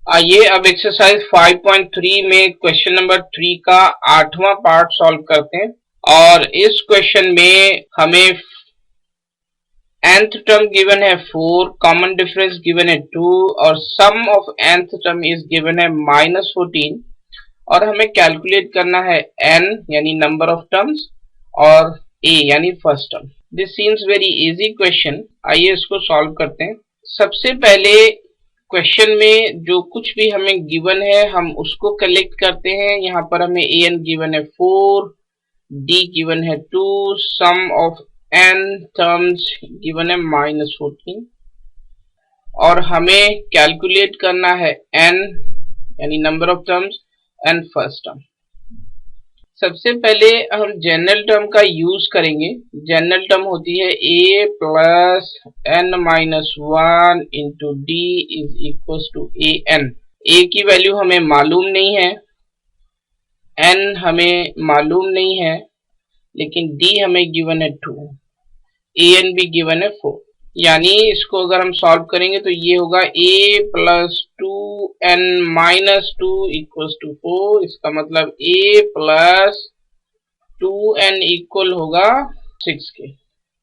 आइए अब एक्सरसाइज 5.3 में क्वेश्चन नंबर 3 का 8वां पार्ट सॉल्व करते हैं। और इस क्वेश्चन में हमें nth टर्म गिवन है 4, कॉमन डिफरेंस गिवन है 2 और sum of nth term is given है -14 और हमें कैलकुलेट करना है n यानी नंबर ऑफ टर्म्स और a यानी first term. This seems very easy question. आइए इसको सॉल्व करते हैं। सबसे पहले क्वेश्चन में जो कुछ भी हमें गिवन है हम उसको कलेक्ट करते हैं। यहाँ पर हमें an गिवन है 4, d गिवन है 2, sum of n terms given है -14 और हमें कैलकुलेट करना है n यानी number of terms and first term. सबसे पहले हम जनरल टर्म का यूज करेंगे। जनरल टर्म होती है a plus n-1 into d is equal to an। a की वैल्यू हमें मालूम नहीं है, n हमें मालूम नहीं है, लेकिन d हमें गिवन है 2, an भी गिवन है 4। यानी इसको अगर हम सॉल्व करेंगे तो ये होगा a plus 2n-2 equal to 4। इसका मतलब a प्लस 2n इक्वल होगा 6 के।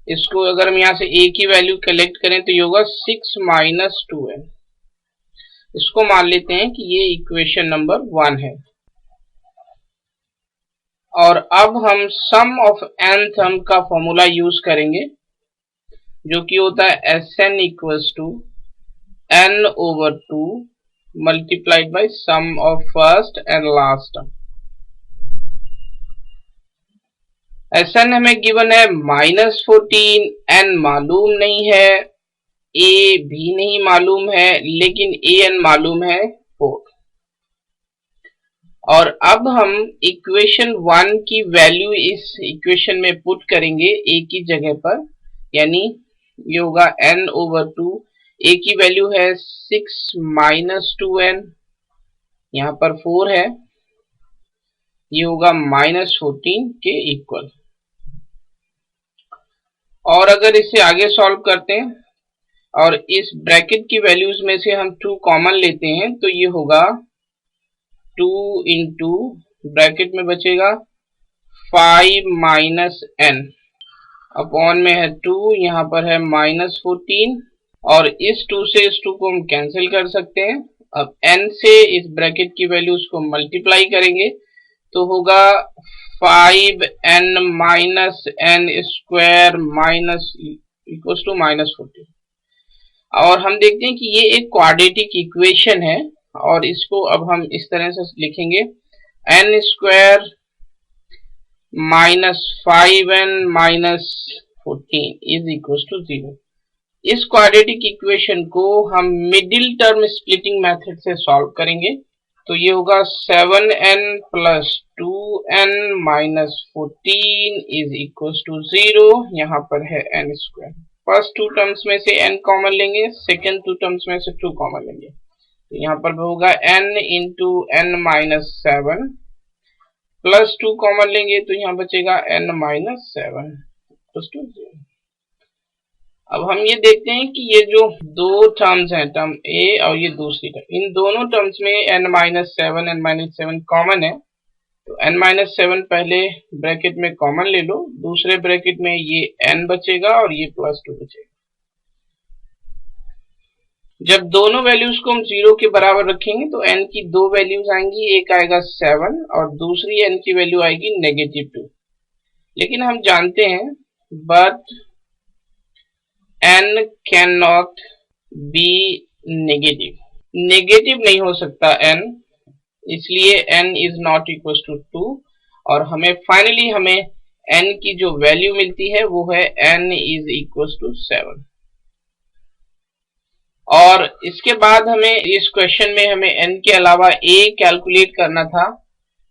इसको अगर हम यहाँ से a की वैल्यू कलेक्ट करें तो ये होगा 6 माइनस 2n। इसको मान लेते हैं कि ये इक्वेशन नंबर 1 है। और अब हम सम ऑफ n टर्म का फॉर्मूला यूज करेंगे जो कि होता है Sn equals to n/2 multiplied by sum of first and last term. Sn हमें गिवन है -14, n मालूम नहीं है, a भी नहीं मालूम है, लेकिन an मालूम है 4। और अब हम इक्वेशन 1 की वैल्यू इस इक्वेशन में पुट करेंगे a की जगह पर, यानी ये होगा n/2। a की वैल्यू है 6 माइनस 2n, यहाँ पर 4 है, ये होगा -14 के इक्वल। और अगर इसे आगे सॉल्व करते हैं और इस ब्रैकेट की वैल्यूज में से हम 2 कॉमन लेते हैं तो ये होगा 2 इंटू ब्रैकेट में बचेगा 5 माइनस n अपॉन में है 2, यहाँ पर है -14 और इस 2 से इस 2 को हम कैंसिल कर सकते हैं। अब n से इस ब्रैकेट की वैल्यूज को मल्टीप्लाई करेंगे तो होगा 5n minus n square minus equal to -14। और हम देखते हैं कि ये एक क्वाड्रेटिक इक्वेशन है और इसको अब हम इस तरह से लिखेंगे n square minus 5n minus 14 is equal to 0। इस क्वाड्रेटिक इक्वेशन को हम मिडिल टर्म स्प्लिटिंग मेथड से सॉल्व करेंगे तो ये होगा 7n plus 2n minus 14 is equal to 0। यहाँ पर है n स्क्वायर। फर्स्ट 2 टर्म्स में से n कॉमन लेंगे, सेकेंड 2 टर्म्स में से 2 कॉमन लेंगे तो यहाँ पर होगा n into n minus 7 plus 2 common लेंगे तो यहाँ बचेगा n माइनस 7 प्लस 2 0। अब हम ये देखते हैं कि ये जो 2 टर्म्स हैं, टर्म a और ये दूसरी टर्म, इन दोनों टर्म्स में n माइनस 7 कॉमन है तो n माइनस 7 पहले ब्रैकेट में कॉमन ले लो, दूसरे ब्रैकेट में ये n बचेगा और ये प्लस 2 बचेगा। जब दोनों वैल्यूज को हम 0 के बराबर रखेंगे तो n की 2 वैल्यूज आएंगी, एक आएगा 7 और दूसरी n की वैल्यू आएगी -2। लेकिन हम जानते हैं but n can not be negative नहीं हो सकता n, इसलिए n is not equal to 2 और हमें फाइनली हमें n की जो वैल्यू मिलती है वो है n इज इक्वल टू 7। और इसके बाद हमें इस क्वेश्चन में हमें n के अलावा a कैलकुलेट करना था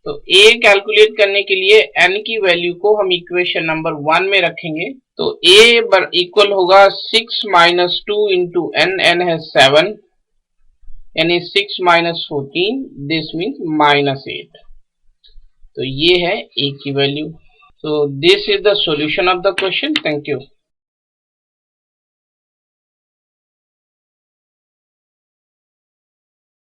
तो a कैलकुलेट करने के लिए n की वैल्यू को हम इक्वेशन नंबर 1 में रखेंगे तो a इक्वल होगा 6 माइनस 2 इंटू n है 7 यानी 6 माइनस 14 दिस मीन्स -8। तो ये है a की value. So this is the solution of the question. Thank you.